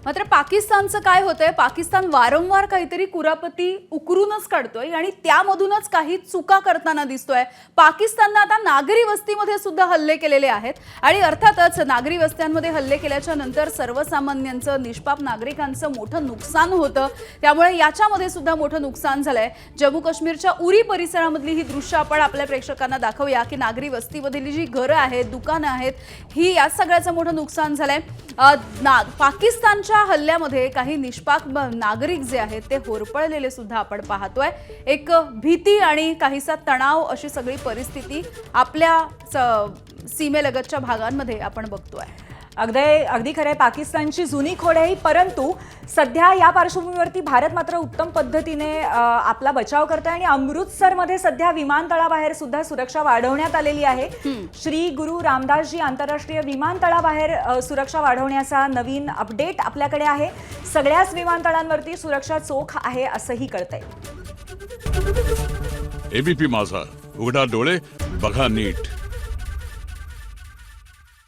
मात्र पाकिस्तानचं काय होतंय, पाकिस्तान वारंवार काहीतरी कुरापती उकरूनच काढतोय आणि त्यामधूनच काही चुका करताना दिसतोय। पाकिस्तानने आता नागरी वस्तीमध्ये सुद्धा हल्ले केलेले आहेत आणि अर्थातच नागरी वस्त्यांमध्ये हल्ले केल्याच्या नंतर सर्वसामान्यांचं, निष्पाप नागरिकांचं मोठं नुकसान होतं। त्यामुळे याच्यामध्ये सुद्धा मोठं नुकसान झालंय। जम्मू काश्मीरच्या उरी परिसरामधली ही दृश्य आपण आपल्या प्रेक्षकांना दाखवूया की नागरी वस्तीमधली जी घरं आहेत, दुकानं आहेत, ही या सगळ्याचं मोठं नुकसान झालंय। पाकिस्तानच्या हल्ल्यामध्ये काही निष्पाप नागरिक जे आहेत ते होरपळलेले सुद्धा आपण पाहतोय। एक भीती आणि काहीसा तणाव अशी सगळी परिस्थिती आपल्या सीमेलगतच्या भागांमध्ये आपण बघतोय। अगदी खरंय, पाकिस्तानची जुनी खोड आहे, परंतु सध्या या पार्श्वभूमीवरती भारत मात्र उत्तम पद्धतीने आपला बचाव करतोय आणि अमृतसरमध्ये सध्या विमानतळाबाहेर सुद्धा सुरक्षा वाढवण्यात आलेली आहे। श्री गुरु रामदासजी आंतरराष्ट्रीय विमानतळाबाहेर सुरक्षा वाढवण्याचा नवीन अपडेट आपल्याकडे आहे। सगळ्याच विमानतळांवरती सुरक्षा चोख आहे असंही कळतंय। एबीपी माझा, उघडा डोळे बघा नीट।